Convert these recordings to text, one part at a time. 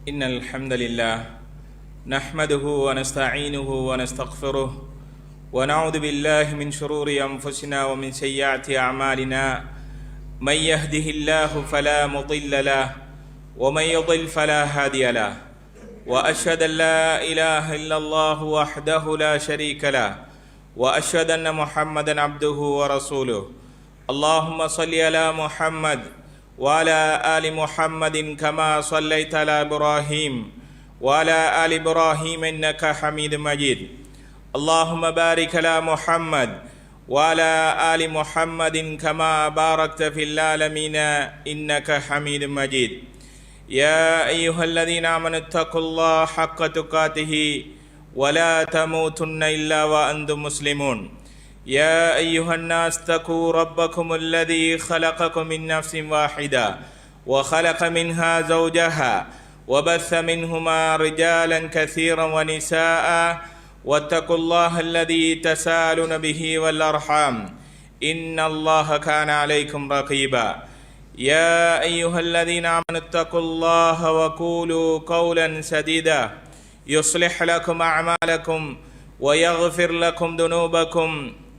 إن الحمد لله نحمده ونستعينه ونستغفره ونعوذ بالله من شرور أنفسنا ومن سيئات أعمالنا من يهده الله فلا مضل له ومن يضل فلا هادي له وأشهد أن لا إله إلا الله وحده لا شريك له وأشهد أن محمدا عبده ورسوله اللهم صل على محمد وعلى آل محمد كما صليت على إبراهيم وعلى آل إبراهيم إنك حميد مجيد اللهم بارك على محمد وعلى آل محمد كما باركت في العالمين إنك حميد مجيد يا أيها الذين آمنوا اتقوا الله حق تقاته ولا تموتن إلا وأنتم مسلمون يا أيها الناس اتقوا ربكم الذي خلقكم من نفس واحدة وخلق منها زوجها وبث منهما رجالا كثيرا ونساء واتقوا الله الذي تساءلون به والأرحام إن الله كان عليكم رقيبا يا أيها الذين آمنوا اتقوا الله وقولوا قولا سديدا يصلح لكم أعمالكم ويغفر لكم ذنوبكم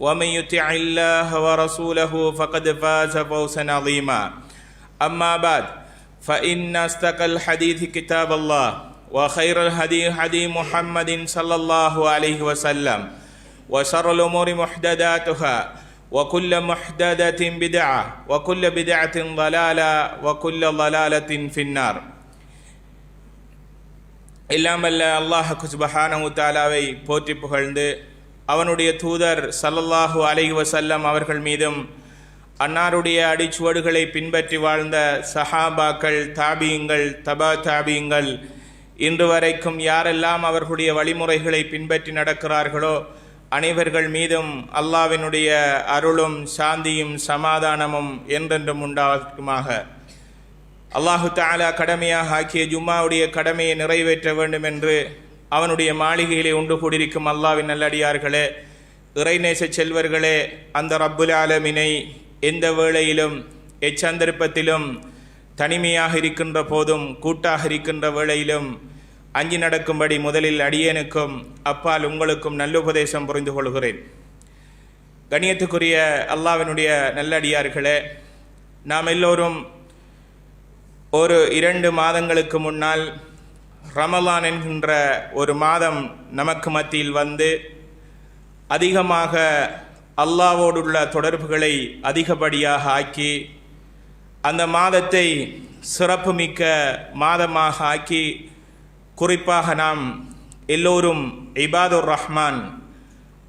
ومن يطع الله ورسوله فقد فاز فوزا عظيما أما بعد فإن أصدق الحديث كتاب الله وخير الهدي هدي محمد صلى الله عليه وسلم وشر الأمور محدثاتها وكل محدثة بدعة وكل بدعة ضلالة وكل ضلالة في النار எல்லாம் வல்ல அல்லாஹ் சுப்ஹானஹு தஆலாவை போற்றி புகழ்ந்து அவனுடைய தூதர் ஸல்லல்லாஹு அலைஹி வஸல்லம் அவர்கள் மீதும் அன்னாருடைய அடிச்சுவடுகளை பின்பற்றி வாழ்ந்த சஹாபாக்கள் தாபியங்கள் தபா தாபியங்கள் இன்று வரைக்கும் யாரெல்லாம் அவர்களுடைய வழிமுறைகளை பின்பற்றி நடக்கிறார்களோ அனைவர்கள் மீதும் அல்லாஹ்வினுடைய அருளும் சாந்தியும் சமாதானமும் என்றென்றும் உண்டாகுமாக. அல்லாஹு தஆலா கடமையாக ஆக்கிய ஜும்மாவுடைய கடமையை நிறைவேற்ற வேண்டும் என்று அவனுடைய மாளிகையிலே உண்டு கூடியிருக்கும் அல்லாஹ்வின் நல்லடியார்களே, இறைநேச செல்வர்களே, அந்த ரப்புல் ஆலமீனை எந்த வேளையிலும் எச்சந்தர்ப்பத்திலும் தனிமையாக இருக்கின்ற போதும் கூட்டாக இருக்கின்ற வேளையிலும் அஞ்சி நடக்கும்படி முதலில் அடியேனுக்கும் அப்பால் உங்களுக்கும் நல்லுபதேசம் புரிந்து கொள்கிறேன். கண்ணியத்துக்குரிய அல்லாஹ்வினுடைய நல்லடியார்களே, நாம் எல்லோரும் ஒரு 2 மாதங்களுக்கு முன்னால் ரமலான் என்கின்ற ஒரு மாதம் நமக்கு மத்தியில் வந்து அதிகமாக அல்லாஹ்வோடுள்ள தொடர்புகளை அதிகப்படியாக ஆக்கி அந்த மாதத்தை சிறப்புமிக்க மாதமாக ஆக்கி குறிப்பாக நாம் எல்லோரும் இபாதுர் ரஹ்மான்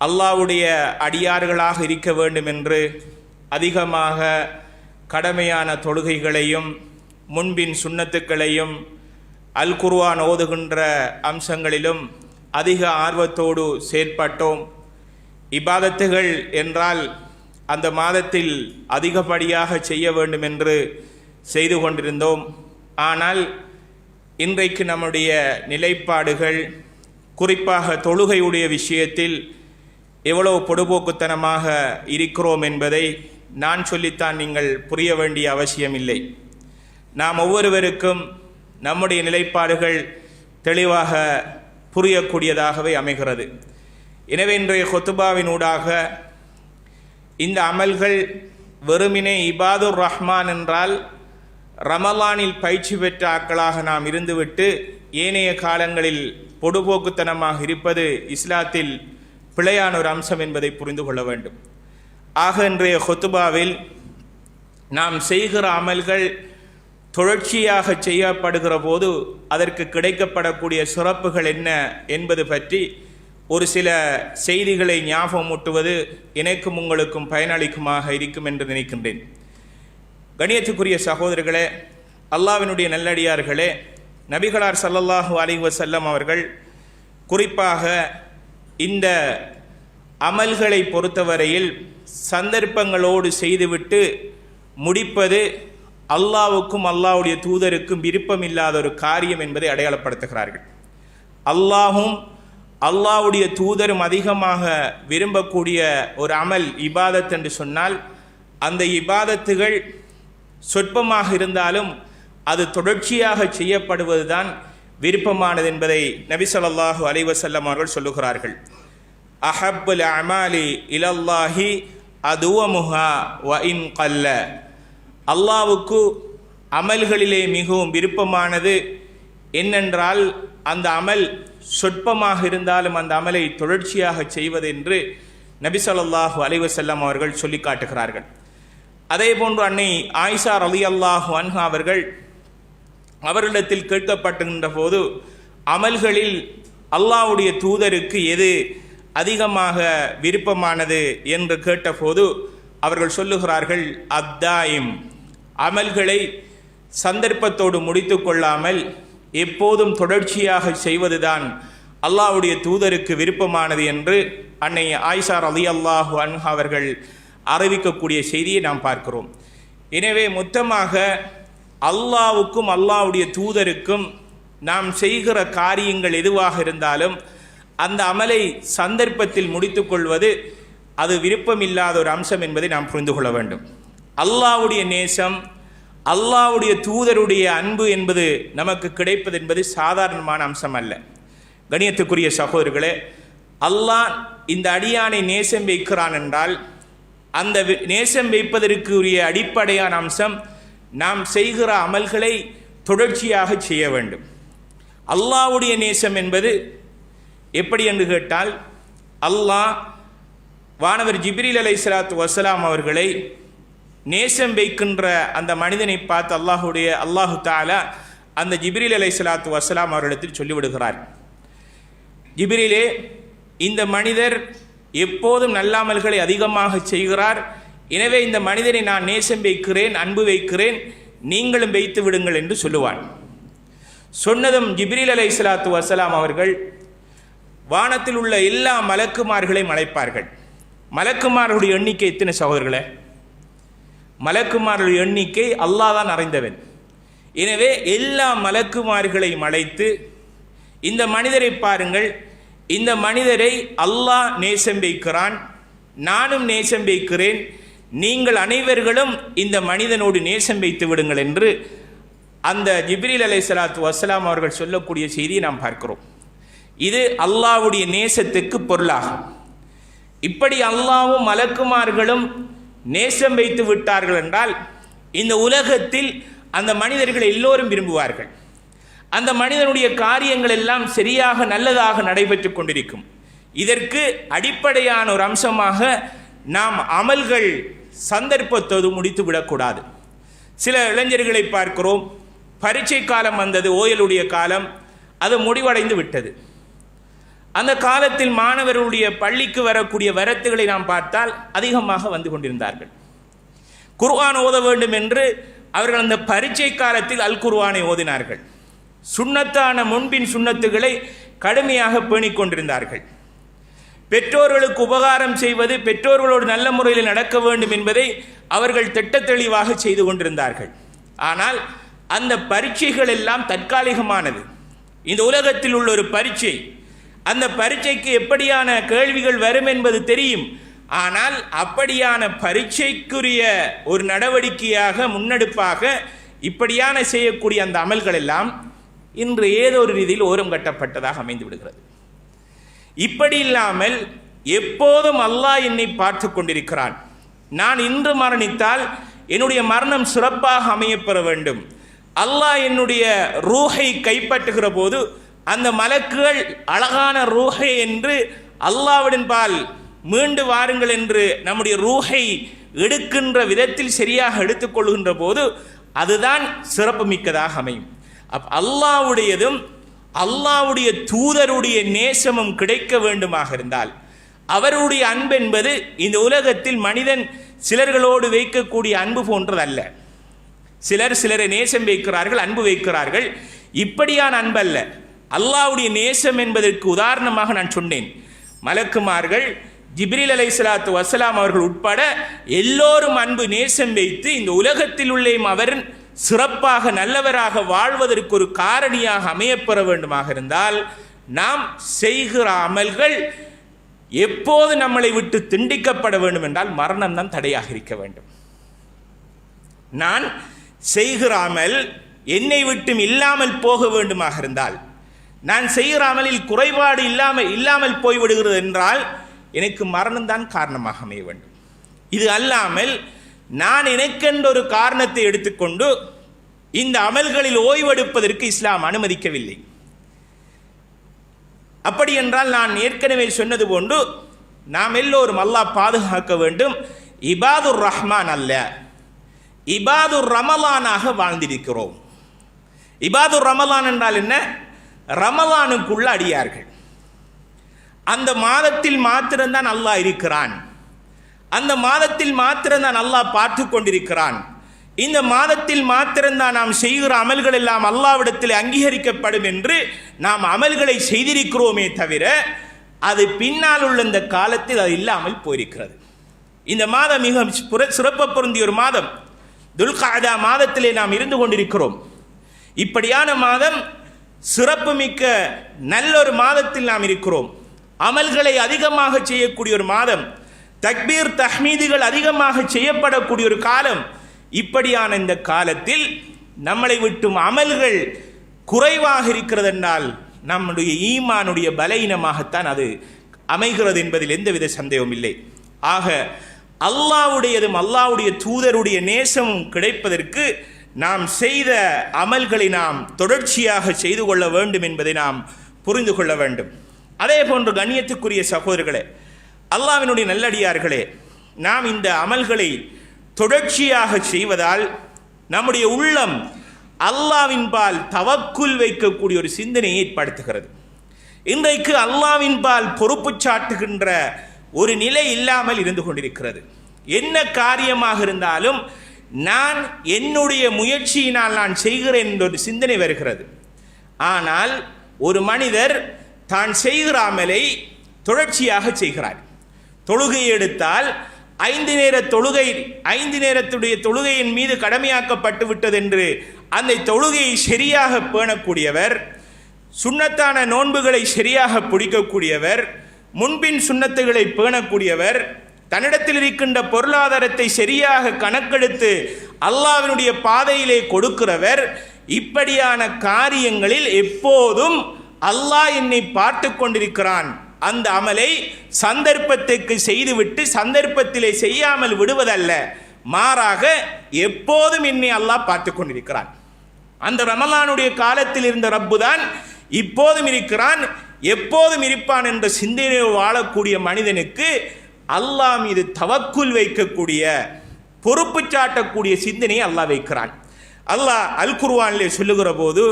அல்லாஹ்வுடைய அடியார்களாக இருக்க வேண்டும் என்று அதிகமாக கடமையான தொழுகைகளையும் முன்பின் சுன்னத்துக்களையும் அல் குர்ஆன் ஓதுகின்ற அம்சங்களிலும் அதிக ஆர்வத்தோடு செயற்பட்டோம். இபாதத்துகள் என்றால் அந்த மாதத்தில் அதிகப்படியாக செய்ய வேண்டும் என்று செய்து கொண்டிருந்தோம். ஆனால் இன்றைக்கு நம்முடைய நிலைப்பாடுகள் குறிப்பாக தொழுகையுடைய விஷயத்தில் எவ்வளவு பொடுபோக்குத்தனமாக இருக்கிறோம் என்பதை நான் சொல்லித்தான் நீங்கள் புரிய வேண்டிய அவசியமில்லை. நாம் ஒவ்வொருவருக்கும் நம்முடைய நிலைப்பாடுகள் தெளிவாக புரியக்கூடியதாகவே அமைகிறது. எனவே இன்றைய ஹுத்பாவினூடாக இந்த அமல்கள் வெறுமினே இபாதுர் ரஹ்மான் என்றால் ரமலானில் பயிற்சி பெற்ற ஆட்களாக நாம் இருந்துவிட்டு ஏனைய காலங்களில் பொடுபோக்குத்தனமாக இருப்பது இஸ்லாத்தில் பிழையான ஒரு அம்சம் என்பதை புரிந்து கொள்ள வேண்டும். ஆக இன்றைய ஹுத்பாவில் நாம் செய்கிற அமல்கள் தொடர்ச்சியாக செய்யப்படுகிற போது அதற்கு கிடைக்கப்படக்கூடிய சிறப்புகள் என்ன என்பது பற்றி ஒரு சில செய்திகளை ஞாபகமூட்டுவது எனக்கும் உங்களுக்கும் பயனளிக்குமாக இருக்கும் என்று நினைக்கின்றேன். கண்ணியத்துக்குரிய சகோதரர்களே, அல்லாஹ்வினுடைய நல்லடியார்களே, நபிகளார் ஸல்லல்லாஹு அலைஹி வஸல்லம் அவர்கள் குறிப்பாக இந்த அமல்களை பொறுத்தவரையில் சந்தர்ப்பங்களோடு செய்துவிட்டு முடிப்பது அல்லாஹ்வுக்கும் அல்லாஹ்வுடைய தூதருக்கும் விருப்பமில்லாத ஒரு காரியம் என்பதை அடையாளப்படுத்துகிறார்கள். அல்லாஹும் அல்லாஹ்வுடைய தூதரும் அதிகமாக விரும்பக்கூடிய ஒரு அமல் இபாதத் என்று சொன்னால் அந்த இபாதத்துகள் சொற்பமாக இருந்தாலும் அது தொடர்ச்சியாக செய்யப்படுவதுதான் விருப்பமானது என்பதை நபி ஸல்லல்லாஹு அலைஹி வஸல்லம் அவர்கள் சொல்லுகிறார்கள். அஹப்புல் அமாலி இலல்லாஹி அதுவமுஹா வ இன் கல்ல. அல்லாஹ்வுக்கு அமல்களிலே மிகவும் விருப்பமானது என்னென்றால் அந்த அமல் சொற்பமாக இருந்தாலும் அந்த அமலை தொடர்ச்சியாக செய்வது என்று நபி ஸல்லல்லாஹு அலைஹி வஸல்லம் அவர்கள் சொல்லி காட்டுகிறார்கள். அதே போன்று அன்னை ஆயிஷா ரலியல்லாஹு அன்ஹா அவர்களிடத்தில் கேட்கப்பட்டுகின்ற போது அமல்களில் அல்லாஹ்வுடைய தூதருக்கு எது அதிகமாக விருப்பமானது என்று கேட்டபோது அவர்கள் சொல்லுகிறார்கள், அத்தாயிம், அமல்களை சந்தர்ப்பத்தோடு முடித்து கொள்ளாமல் எப்போதும் தொடர்ச்சியாக செய்வதுதான் அல்லாஹ்வுடைய தூதருக்கு விருப்பமானது என்று அன்னை ஆயிஷா ரலியல்லாஹு அன்ஹா அவர்கள் அறிவிக்கக்கூடிய செய்தியை நாம் பார்க்கிறோம். எனவே மொத்தமாக அல்லாஹ்வுக்கும் அல்லாஹ்வுடைய தூதருக்கும் நாம் செய்கிற காரியங்கள் எதுவாக இருந்தாலும் அந்த அமலை சந்தர்ப்பத்தில் முடித்துக்கொள்வது அது விருப்பமில்லாத ஒரு அம்சம் என்பதை நாம் புரிந்து கொள்ள வேண்டும். அல்லாஹ்வுடைய நேசம், அல்லாஹ்வுடைய தூதருடைய அன்பு என்பது நமக்கு கிடைப்பது என்பது சாதாரணமான அம்சம் அல்ல. கணியத்துக்குரிய சகோதரர்களே, அல்லாஹ் இந்த அடியானை நேசம் வைக்கிறான் என்றால் அந்த நேசம் வைப்பதற்குரிய அடிப்படையான அம்சம் நாம் செய்கிற அமல்களை தொடர்ச்சியாக செய்ய வேண்டும். அல்லாஹ்வுடைய நேசம் என்பது எப்படி என்று கேட்டால், அல்லாஹ் வானவர் ஜிப்ரீல் அலைஹிஸ்ஸலாத்து வஸ்ஸலாம் அவர்களை நேசம் வைக்கின்ற அந்த மனிதனை பார்த்து அல்லாஹு தஆலா அந்த ஜிப்ரீல் அலைஹிஸ்ஸலாத்து வஸ்ஸலாம் அவர்களிடத்தில் சொல்லிவிடுகிறார், ஜிப்ரீலே, இந்த மனிதர் எப்போதும் நல்லாமல்களை அதிகமாக செய்கிறார், எனவே இந்த மனிதரை நான் நேசம் வைக்கிறேன், அன்பு வைக்கிறேன், நீங்களும் வைத்து விடுங்கள் என்று சொல்லுவான். சொன்னதும் ஜிப்ரீல் அலைஹிஸ்ஸலாத்து வஸ்ஸலாம் அவர்கள் வானத்தில் உள்ள எல்லா மலக்குமார்களையும் அழைப்பார்கள். மலக்குமார்களுடைய எண்ணிக்கை எத்தனை சகோதரர்களே? மலக்குமார்களுடைய எண்ணிக்கை அல்லாஹ் தான் அறிந்தவன். எனவே எல்லா மலக்குமார்களையும் அழைத்து, இந்த மனிதரை பாருங்கள், இந்த மனிதரை அல்லாஹ் நேசம் வைக்கிறான், நானும் நேசம் வைக்கிறேன், நீங்கள் அனைவர்களும் இந்த மனிதனோடு நேசம் வைத்து விடுங்கள் என்று அந்த ஜிப்ரீல் அலைஹிஸ்ஸலாத்து வஸ்ஸலாம் அவர்கள் சொல்லக்கூடிய செய்தியை நாம் பார்க்கிறோம். இது அல்லாஹ்வுடைய நேசத்துக்கு பொருளாகும். இப்படி அல்லாஹ்வும் மலக்குமார்களும் நேசம் வைத்து விட்டார்கள் என்றால் இந்த உலகத்தில் அந்த மனிதர்கள் எல்லோரும் விரும்புவார்கள். அந்த மனிதனுடைய காரியங்கள் எல்லாம் சரியாக நல்லதாக நடைபெற்று கொண்டிருக்கும். இதற்கு அடிப்படையான ஒரு அம்சமாக நாம் அமல்கள் சந்தர்ப்பத்தோடு முடித்து விடக்கூடாது. சில இளைஞர்களை பார்க்கிறோம், பரீட்சை காலம் வந்தது, ஓயலுடைய காலம், அது முடிவடைந்து விட்டது. அந்த காலத்தில் மாணவர்களுடைய பள்ளிக்கு வரக்கூடிய வரத்துகளை நாம் பார்த்தால் அதிகமாக வந்து கொண்டிருந்தார்கள். குர்ஆன் ஓத வேண்டும் என்று அவர்கள் அந்த பரீட்சை காலத்தில் அல் குர்ஆனை ஓதினார்கள். சுன்னத்தான முன்பின் சுன்னத்துகளை கடுமையாக பேணிக் கொண்டிருந்தார்கள். பெற்றோர்களுக்கு உபகாரம் செய்வது, பெற்றோர்களோடு நல்ல முறையில் நடக்க வேண்டும் என்பதை அவர்கள் திட்டத்தெளிவாக செய்து கொண்டிருந்தார்கள். ஆனால் அந்த பரீட்சைகள் எல்லாம் தற்காலிகமானது. இந்த உலகத்தில் உள்ள ஒரு பரீட்சை, அந்த பரீட்சைக்கு எப்படியான கேள்விகள் வரும் என்பது தெரியும். ஆனால் அப்படியான பரீட்சைக்குரிய ஒரு நடவடிக்கையாக, முன்னெடுப்பாக இப்படியான செய்யக்கூடிய அந்த அமல்கள் எல்லாம் இன்று ஏதோ ஒரு ரீதியில் ஓரம் கட்டப்பட்டதாக அமைந்து விடுகிறது. இப்படி இல்லாமல் எப்போதும் அல்லாஹ் என்னை பார்த்து கொண்டிருக்கிறான். நான் இன்று மரணித்தால் என்னுடைய மரணம் சிறப்பாக அமையப்பெற வேண்டும். அல்லாஹ் என்னுடைய ரூஹை கைப்பற்றுகிற போது அந்த மலக்குகள் அழகான ரூஹை என்று அல்லாஹ்வின் பால் மீண்டு வாருங்கள் என்று நம்முடைய ரூஹை எடுக்கின்ற விதத்தில் சரியாக எடுத்துக்கொள்கின்ற போது அதுதான் சிறப்பு மிக்கதாக அமையும். அல்லாஹ்வுடையதும் அல்லாஹ்வுடைய தூதருடைய நேசமும் கிடைக்க வேண்டுமாக இருந்தால், அவருடைய அன்பு என்பது இந்த உலகத்தில் மனிதன் சிலர்களோடு வைக்கக்கூடிய அன்பு போன்றதல்ல. சிலரை நேசம் வைக்கிறார்கள், அன்பு வைக்கிறார்கள். இப்படியான அன்பல்ல. அல்லாஹ்வுடைய நேசம் என்பதற்கு உதாரணமாக நான் சொன்னேன். மலக்குமார்கள், ஜிப்ரீல் அலைஹிஸ்ஸலாத்து வஸ்ஸலாம் அவர்கள் உட்பட எல்லோரும் அன்பு நேசம் வைத்து இந்த உலகத்தில் உள்ளே அவர் சிறப்பாக நல்லவராக வாழ்வதற்கு ஒரு காரணியாக அமையப்பெற வேண்டுமாக இருந்தால், நாம் செய்கிற அமல்கள் எப்போது நம்மளை விட்டு திண்டிக்கப்பட வேண்டும் என்றால் மரணம் தான் தடையாக இருக்க வேண்டும். நான் செய்கிற அமல் என்னை விட்டும் இல்லாமல் போக வேண்டுமாக இருந்தால், நான் செய்கிற அமலில் குறைபாடு இல்லாமல் போய்விடுகிறது என்றால் எனக்கு மரணம்தான் காரணமாக அமைய வேண்டும். இது அல்லாமல் நான் எனக்கென்ற ஒரு காரணத்தை எடுத்துக்கொண்டு இந்த அமல்களில் ஓய்வெடுப்பதற்கு இஸ்லாம் அனுமதிக்கவில்லை. அப்படி என்றால் நான் ஏற்கனவே சொன்னது போன்று நாம் எல்லோரும் அல்லாஹ் பாதுகாக்க வேண்டும், இபாதுர் ரஹ்மான் அல்ல, இபாதுர் ரமலானாக வாழ்ந்திருக்கிறோம். இபாதுர் ரமலான் என்றால் என்ன? ரமலானுக்குள்ள அடியார்கள். அந்த மாதத்தில் மாத்திரம்தான் அல்லாஹ் இருக்கிறான், அந்த மாதத்தில் மாத்திரம்தான் அல்லாஹ் பார்த்து கொண்டிருக்கிறான், இந்த மாதத்தில் மாத்திரம்தான் நாம் செய்கிற அமல்கள் எல்லாம் அல்லாஹ்விடத்தில் அங்கீகரிக்கப்படும் என்று நாம் அமல்களை செய்திருக்கிறோமே தவிர அது பின்னால் உள்ள இந்த காலத்தில் அது இல்லாமல் போயிருக்கிறது. இந்த மாதம் மிக சிறப்பு பொருந்திய ஒரு மாதம், துல்காதா மாதத்திலே நாம் இருந்து கொண்டிருக்கிறோம். இப்படியான மாதம், சிறப்புமிக்க நல்லொரு மாதத்தில் நாம் இருக்கிறோம். அமல்களை அதிகமாக செய்யக்கூடிய ஒரு மாதம், தக்பீர் தஹ்மீதுகள் அதிகமாக செய்யப்படக்கூடிய ஒரு காலம். இப்படியான இந்த காலத்தில் நம்மளை விட்டும் அமல்கள் குறைவாக இருக்கிறது என்றால் நம்முடைய ஈமானுடைய பலவீனமாகத்தான் அது அமைகிறது என்பதில் எந்தவித சந்தேகமும் இல்லை. ஆக அல்லாஹ்வுடையதும் அல்லாஹ்வுடைய தூதருடைய நேசமும் கிடைப்பதற்கு நாம் செய்த அமல்களை நாம் தொடர்ச்சியாக செய்து கொள்ள வேண்டும் என்பதை நாம் புரிந்து கொள்ள வேண்டும். அதே போன்று கண்ணியத்துக்குரிய சகோதரர்களே, அல்லாஹ்வினுடைய நல்லடியார்களே, நாம் இந்த அமல்களை தொடர்ச்சியாக செய்வதால் நம்முடைய உள்ளம் அல்லாஹ்வின் பால் தவக்குல் வைக்கக்கூடிய ஒரு சிந்தனையை ஏற்படுத்துகிறது. இன்றைக்கு அல்லாஹ்வின் பால் பொறுப்பு சாட்டுகின்ற ஒரு நிலை இல்லாமல் இருந்து கொண்டிருக்கிறது. என்ன காரியமாக இருந்தாலும் நான் என்னுடைய முயற்சியினால் நான் செய்கிறேன் என்ற ஒரு சிந்தனை வருகிறது. ஆனால் ஒரு மனிதர் தான் செய்கிற அமலை தொடர்ச்சியாக செய்கிறார். தொழுகை எடுத்தால் 5 நேர தொழுகை, 5 நேரத்துடைய தொழுகையின் மீது கடமையாக்கப்பட்டு விட்டது என்று அந்த தொழுகையை சரியாக பேணக்கூடியவர், சுன்னத்தான நோன்புகளை சரியாக பிடிக்கக்கூடியவர், முன்பின் சுன்னத்துகளை பேணக்கூடியவர், தன்னிடத்தில் இருக்கின்ற பொருளாதாரத்தை சரியாக கணக்கெடுத்து அல்லாஹ்வினுடைய பாதையிலே கொடுக்கிறவர், இப்படியான காரியங்களில் எப்போதும் அல்லாஹ் என்னை பார்த்து கொண்டிருக்கிறான், அந்த அமலை சந்தர்ப்பத்துக்கு செய்துவிட்டு சந்தர்ப்பத்திலே செய்யாமல் விடுவதல்ல, மாறாக எப்போதும் என்னை அல்லாஹ் பார்த்து கொண்டிருக்கிறான். அந்த ரமலானுடைய காலத்தில் இருந்த ரப்பு தான் இப்போதும் இருக்கிறான், எப்போதும் இருப்பான் என்ற சிந்தனையில் வாழக்கூடிய மனிதனுக்கு அல்லாஹ் மீது தவக்குல் வைக்கக்கூடிய, பொறுப்பு சாட்டக்கூடிய சிந்தனையை அல்லாஹ் வைக்கிறான். அல்லாஹ் அல் குர்ஆனிலே சொல்லுகிற போது,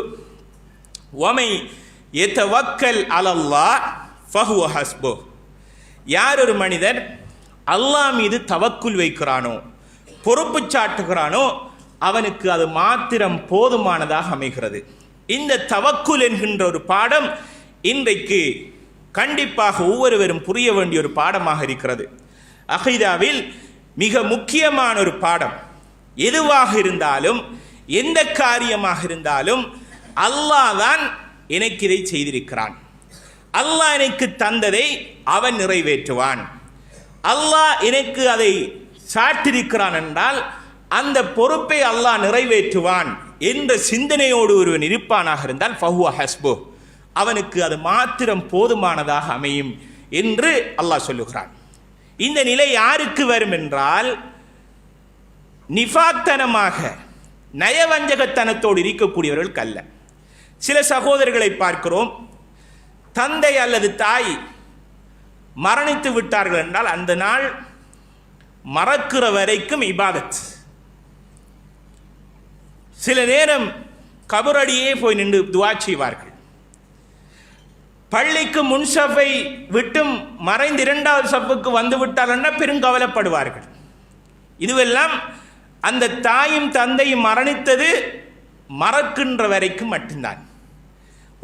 வமை யதவக்கல் அலல்லாஹ் ஃபஹுவ ஹஸ்புஹ், யார் ஒரு மனிதர் அல்லாஹ் மீது தவக்குல் வைக்கிறானோ, பொறுப்பு சாட்டுகிறானோ, அவனுக்கு அது மாத்திரம் போதுமானதாக அமைகிறது. இந்த தவக்குல் என்கின்ற ஒரு பாடம் இன்றைக்கு கண்டிப்பாக ஒவ்வொருவரும் புரிய வேண்டிய ஒரு பாடமாக இருக்கிறது. அகீதாவில் மிக முக்கியமான ஒரு பாடம். எதுவாக இருந்தாலும், எந்த காரியமாக இருந்தாலும் அல்லாஹ் தான் எனக்கு இதை செய்திருக்கிறான், அல்லாஹ் எனக்கு தந்ததை அவன் நிறைவேற்றுவான், அல்லாஹ் எனக்கு அதை சாட்டிருக்கிறான் என்றால் அந்த பொறுப்பை அல்லாஹ் நிறைவேற்றுவான் என்ற சிந்தனையோடு ஒருவன் இருப்பானாக இருந்தால் ஃபஹுவ ஹஸ்புஹ், அவனுக்கு அது மாத்திரம் போதுமானதாக அமையும் என்று அல்லாஹ் சொல்லுகிறான். இந்த நிலை யாருக்கு வரும் என்றால், நிஃபாக்தனமாக நயவஞ்சகத்தனத்தோடு இருக்கக்கூடியவர்களுக்கு அல்ல. சில சகோதரர்களை பார்க்கிறோம், தந்தை அல்லது தாய் மரணித்து விட்டார்கள் என்றால் அந்த நாள் மறக்கிற வரைக்கும் இபாதத். சில நேரம் கபரடியே போய் நின்று துஆ செய்வார்கள். பள்ளிக்கு முன் சஃபை விட்டும் மறைந்து 2வது சஃப்புக்கு வந்து விட்டால் பெருங்கவலைப்படுவார்கள். இதுவெல்லாம் அந்த தாயும் தந்தையும் மரணித்தது மறக்கின்ற வரைக்கும் மட்டும்தான்.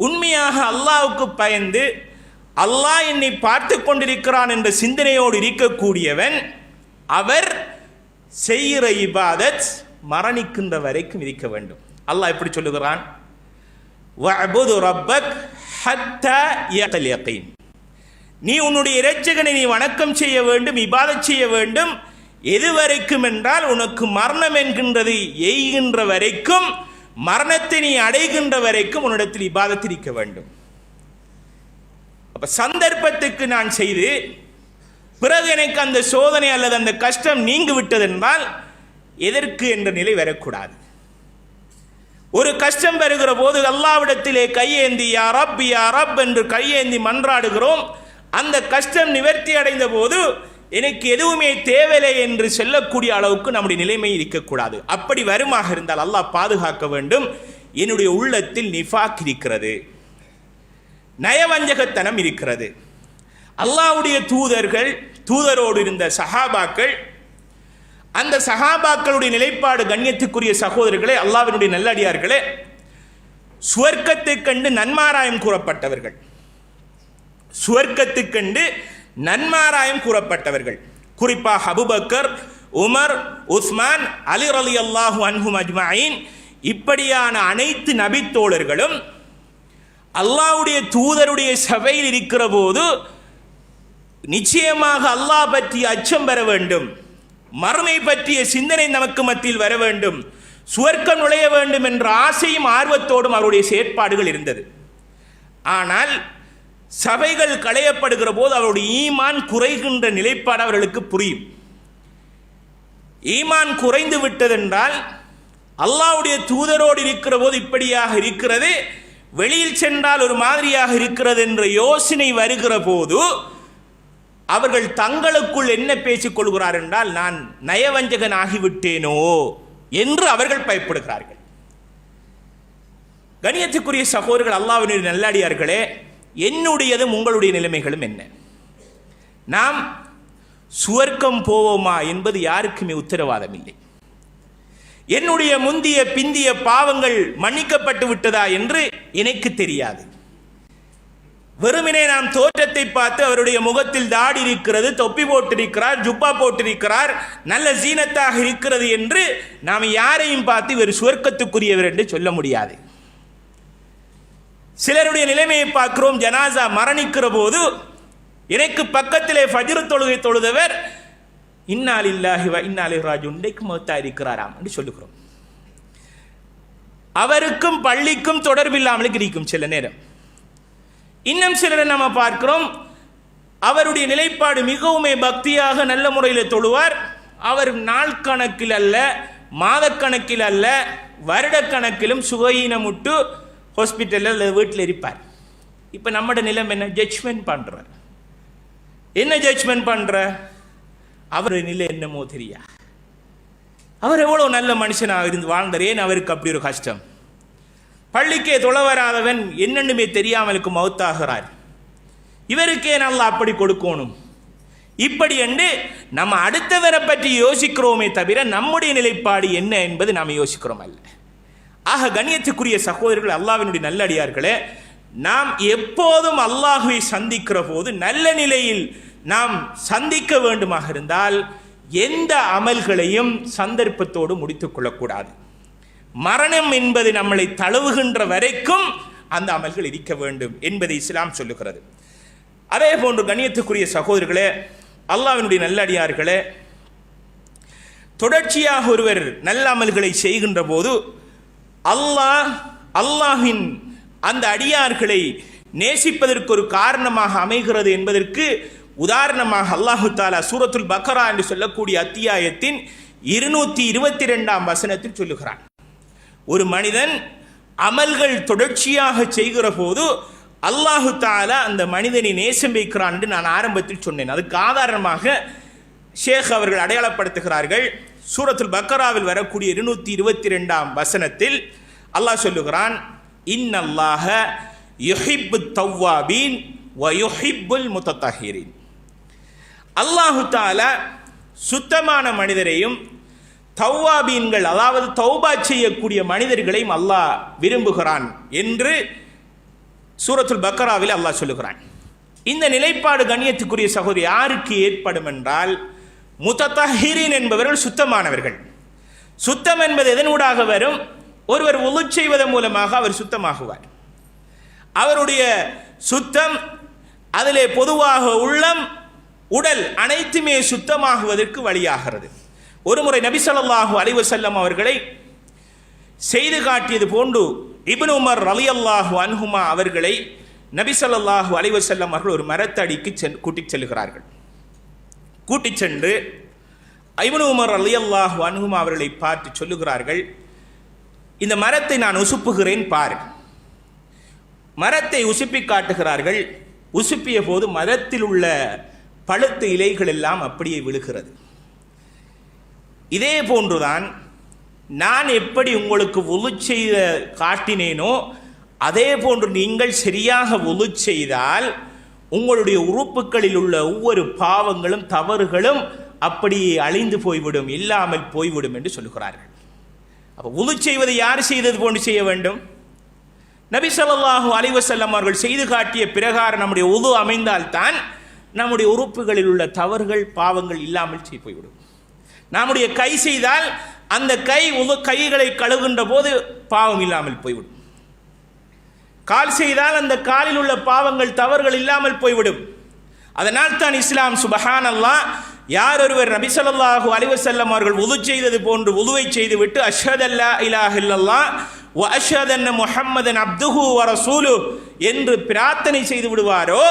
உண்மையாக அல்லாஹ்வுக்கு பயந்து அல்லாஹ் என்னை பார்த்து கொண்டிருக்கிறான் என்ற சிந்தனையோடு இருக்கக்கூடியவன், அவர் செய்கிற இபாதத் மரணிக்கின்ற வரைக்கும் இருக்க வேண்டும். அல்லாஹ் எப்படி சொல்லுகிறான், வஅபுது ரப்பக் ஹத்தா யகல் யகீன், நீ உன்னுடைய இரட்சகனை நீ வணக்கம் செய்ய வேண்டும், இபாதத் செய்ய வேண்டும். எது வரைக்கும் என்றால், உனக்கு மரணம் என்கின்றது எய்கின்ற வரைக்கும் மரணத்தை நீ அடைகின்ற வரைக்கும் உன்னிடத்தில் இபாதத் இருக்க வேண்டும். அப்ப சந்தர்ப்பத்துக்கு நான் செய்து பிறகு எனக்கு அந்த சோதனை அல்லது அந்த கஷ்டம் நீங்கி விட்டதென்றால் எதற்கு என்ற நிலை வரக்கூடாது. ஒரு கஷ்டம் வருகிற போது அல்லாஹ்விடத்திலே கையேந்தி யா ரப் யா ரப் என்று கையேந்தி மன்றாடுகிறோம். அந்த கஷ்டம் நிவர்த்தி அடைந்த போது எனக்கு எதுவுமே தேவையில்லை என்று சொல்லக்கூடிய அளவுக்கு நம்முடைய நிலைமை இருக்கக்கூடாது. அப்படி வருமாக இருந்தால் அல்லாஹ் பாதுகாக்க வேண்டும். என்னுடைய உள்ளத்தில் நிஃபாக் இருக்கிறது, நயவஞ்சகத்தனம் இருக்கிறது. அல்லாஹ்வுடைய தூதரோடு இருந்த சஹாபாக்கள், அந்த சஹாபாக்களுடைய நிலைப்பாடு கண்ணியத்துக்குரிய சகோதரர்களே, அல்லாஹ்வினுடைய நல்லடியார்களே, சுவர்க்கத்தைக் கண்டு நன்மாராயம் கூறப்பட்டவர்கள், சுவர்க்கத்தைக் கண்டு நன்மாராயம் கூறப்பட்டவர்கள். குறிப்பாக அபூபக்கர், உமர், உஸ்மான், அலி ரலியல்லாஹு அன்ஹும் அஜ்மஈன், இப்படியான அனைத்து நபித்தோழர்களும் அல்லாஹ்வுடைய தூதருடைய சபையில் இருக்கிற போது நிச்சயமாக அல்லாஹ் பற்றி அச்சம் பெற வேண்டும், மறுமை பற்றிய சிந்தனை நமக்கு மத்தியில் வர வேண்டும், சுவர்க்கம் நுழைய வேண்டும் என்ற ஆசையும் ஆர்வத்தோடும் அவருடைய செயற்பாடுகள் இருந்தது. ஆனால் சபைகள் களையப்படுகிற போது அவருடைய ஈமான் குறைகின்ற நிலைப்பாடு அவர்களுக்கு புரியும். ஈமான் குறைந்து விட்டதென்றால் அல்லாஹ்வுடைய தூதரோடு இருக்கிற போது இப்படியாக இருக்கிறது, வெளியில் சென்றால் ஒரு மாதிரியாக இருக்கிறது என்ற யோசனை வருகிற போது அவர்கள் தங்களுக்குள் என்ன பேசிக் கொள்கிறார் என்றால், நான் நயவஞ்சகன் ஆகிவிட்டேனோ என்று அவர்கள் பயப்படுகிறார்கள். கண்ணியத்துக்குரிய சகோதரர்கள், அல்லாஹ்வினுடைய நல்லடியார்களே, என்னுடையதும் உங்களுடைய நிலைமைகளும் என்ன? நாம் சுவர்க்கம் போவோமா என்பது யாருக்குமே உத்தரவாதம் இல்லை. என்னுடைய முந்திய பிந்திய பாவங்கள் மன்னிக்கப்பட்டு விட்டதா என்று எனக்கு தெரியாது. வெறுமனே நாம் தோற்றத்தை பார்த்து அவருடைய முகத்தில் தாடி இருக்கிறது, தொப்பி போட்டிருக்கிறார், ஜுப்பா போட்டிருக்கிறார், நல்ல ஜீனத்தாக இருக்கிறது என்று நாம் யாரையும் பார்த்து இவர் சுவர்க்கத்துக்குரியவர் என்று சொல்ல முடியாது. சிலருடைய நிலைமையை பார்க்கிறோம். ஜனாசா மரணிக்கிற போது எனக்கு பக்கத்திலே ஃபஜ்ர் தொழுகை தொழுதவர் இன்னா லில்லாஹி வ இன்னா இலைஹி ராஜிஊன் இன்றைக்கு மௌத்தா இருக்கிறாராம் என்று சொல்லுகிறோம். அவருக்கும் பள்ளிக்கும் தொடர்பில்லாமல் இருக்கும் சில நேரம். இன்னும் சிலரை நம்ம பார்க்கிறோம், அவருடைய நிலைப்பாடு மிகவுமே பக்தியாக நல்ல முறையில் தொழுவார். அவர் நாள் கணக்கில் அல்ல, மாதக்கணக்கில் அல்ல, வருடக்கணக்கிலும் சுகஈனமுட்டு ஹாஸ்பிட்டலில் அல்லது வீட்டில் இருப்பார். இப்போ நம்மட நிலைமை என்ன? ஜட்ஜ்மெண்ட் பண்ணுறார். என்ன ஜட்ஜ்மெண்ட் பண்ணுற? அவர் நிலை என்னமோ தெரியா, அவர் எவ்வளோ நல்ல மனுஷனாக இருந்து வாழ்ந்தார், ஏன் அவருக்கு அப்படி ஒரு கஷ்டம்? பள்ளிக்கே தொழ வராதவன் என்னென்னுமே தெரியாமலுக்கு மௌத்தாகிறார், இவருக்கே நல்லா அப்படி கொடுக்கணும். இப்படி என்று நம்ம அடுத்தவரை பற்றி யோசிக்கிறோமே தவிர நம்முடைய நிலைப்பாடு என்ன என்பது நாம் யோசிக்கிறோம் அல்ல. ஆக கண்ணியத்துக்குரிய சகோதரர்கள், அல்லாஹ்வினுடைய நல்லடியார்களே, நாம் எப்போதும் அல்லாஹ்வை சந்திக்கிற போது நல்ல நிலையில் நாம் சந்திக்க வேண்டுமாக இருந்தால் எந்த அமல்களையும் சந்தர்ப்பத்தோடு முடித்துக் கொள்ளக்கூடாது. மரணம் என்பது நம்மளை தழுவுகின்ற வரைக்கும் அந்த அமல்கள் இருக்க வேண்டும் என்பதை இஸ்லாம் சொல்லுகிறது. அதே போன்று கண்ணியத்துக்குரிய சகோதரர்களே, அல்லாஹ்வினுடைய நல்லடியார்களே, தொடர்ச்சியாக ஒருவர் நல்ல அமல்களை செய்கின்ற போது அல்லாஹ்வின் அந்த அடியார்களை நேசிப்பதற்கு ஒரு காரணமாக அமைகிறது என்பதற்கு உதாரணமாக அல்லாஹு தாலா சூரத்துல் பக்ரா என்று சொல்லக்கூடிய அத்தியாயத்தின் 222ஆம் வசனத்தில் சொல்லுகிறான். ஒரு மனிதன் அமல்கள் தொடர்ச்சியாக செய்கிற போது அல்லாஹு தாலா அந்த மனிதனை நேசம் வைக்கிறான் என்று நான் ஆரம்பத்தில் சொன்னேன். அதுக்கு ஆதாரமாக ஷேக் அவர்கள் அடையாளப்படுத்துகிறார்கள். சூரத்துல் பக்ராவில் வரக்கூடிய 222ஆம் வசனத்தில் அல்லாஹ் சொல்லுகிறான், இன்னல்லாஹ யுஹிப்புத் தவ்வாபீன் வ யுஹிப்புல் முத்தத்தஹிரீன். அல்லாஹு தாலா சுத்தமான மனிதரையும் தவ்வாபீன்கள், அதாவது தௌபா செய்யக்கூடிய மனிதர்களையும் அல்லாஹ் விரும்புகிறான் என்று சூரத்துல் பக்ராவில் அல்லாஹ் சொல்லுகிறான். இந்த நிலைப்பாடு கண்ணியத்துக்குரிய சகோதரி யாருக்கு ஏற்படும் என்றால், முத்தத்தஹிரீன் என்பவர்கள் சுத்தமானவர்கள். சுத்தம் என்பது எதனூடாக வரும்? ஒருவர் உளு செய்வதன் மூலமாக அவர் சுத்தமாகுவார். அவருடைய சுத்தம் அதிலே பொதுவாக உள்ளம், உடல் அனைத்துமே சுத்தமாகுவதற்கு வழியாகிறது. ஒருமுறை நபி ஸல்லல்லாஹு அலைஹி வஸல்லம் அவர்களை செய்து காட்டியது போன்று இப்னு உமர் ரலியல்லாஹு அன்ஹுமா அவர்களை நபி ஸல்லல்லாஹு அலைஹி வஸல்லம் அவர்கள் ஒரு மரத்தடிக்கு கூட்டிச் செல்கிறார்கள். கூட்டிச் சென்று இப்னு உமர் ரலியல்லாஹு அன்ஹுமா அவர்களை பார்த்து சொல்லுகிறார்கள், இந்த மரத்தை நான் உசுப்புகிறேன் பாரு. மரத்தை உசுப்பி காட்டுகிறார்கள். உசுப்பிய போது மரத்தில் உள்ள பழுத்த இலைகள் எல்லாம் அப்படியே விழுகிறது. இதே போன்றுதான் நான் எப்படி உங்களுக்கு வுது செய்த காட்டினேனோ அதே போன்று நீங்கள் சரியாக வுது செய்தால் உங்களுடைய உறுப்புகளில் உள்ள ஒவ்வொரு பாவங்களும் தவறுகளும் அப்படியே அழிந்து போய்விடும், இல்லாமல் போய்விடும் என்று சொல்லுகிறார்கள். அப்போ வுது செய்வதை யார் செய்தது போன்று செய்ய வேண்டும்? நபி ஸல்லல்லாஹு அலைஹி வஸல்லம் அவர்கள் செய்து காட்டிய பிரகாரம் நம்முடைய வுது அமைந்தால்தான் நம்முடைய உறுப்புகளில் உள்ள தவறுகள் பாவங்கள் இல்லாமல் போய்விடும். நம்முடைய கை செய்தால் அந்த கைகளை கழுவுகின்ற போது பாவம் இல்லாமல் போய்விடும். கால் செய்தால் அந்த காலில் உள்ள பாவங்கள் தவறுகள் இல்லாமல் போய்விடும். அதனால் தான் இஸ்லாம் சுப்ஹானல்லாஹ், யார் ஒருவர் நபி ஸல்லல்லாஹு அலைஹி வஸல்லம் அவர்கள் வுது செய்தது போன்று வுதுவை செய்துவிட்டு அஷ்ஹது அல்லா இலாஹ இல்லல்லாஹ் வ அஷ்ஹது அன்ன முஹம்மதன் அப்துஹு வ ரசூலுஹு என்று பிரார்த்தனை செய்து விடுவாரோ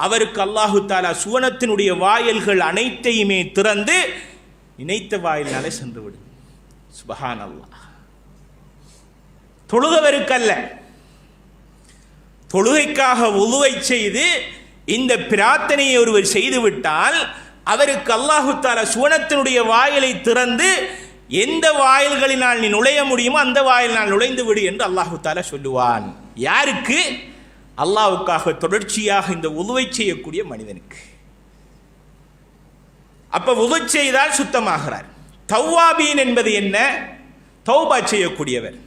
அவருக்கு அல்லாஹு தஆலா சுவனத்தினுடைய வாயில்கள் அனைத்தையுமே திறந்து நினைத்த வாயிலாலே சென்று விடும். சுப்ஹானல்லாஹ். தொழுகவருக்கல்ல, தொழுகைக்காக வுதுவை செய்து இந்த பிரார்த்தனையை ஒருவர் செய்துவிட்டால் அவருக்கு அல்லாஹு தஆலா சுவனத்தினுடைய வாயிலை திறந்து எந்த வாயில்களினால் நீ நுழைய முடியுமோ அந்த வாயிலினால் நுழைந்து விடு என்று அல்லாஹு தஆலா சொல்லுவான். யாருக்கு? அல்லாஹ்வுக்காக தொடர்ச்சியாக இந்த வுதுவை செய்யக்கூடிய மனிதனுக்கு. அப்ப வுது செய்தால் சுத்தமாகிறார். தவ்வாபீன் என்பது என்ன? தௌபா செய்யக்கூடியவர்.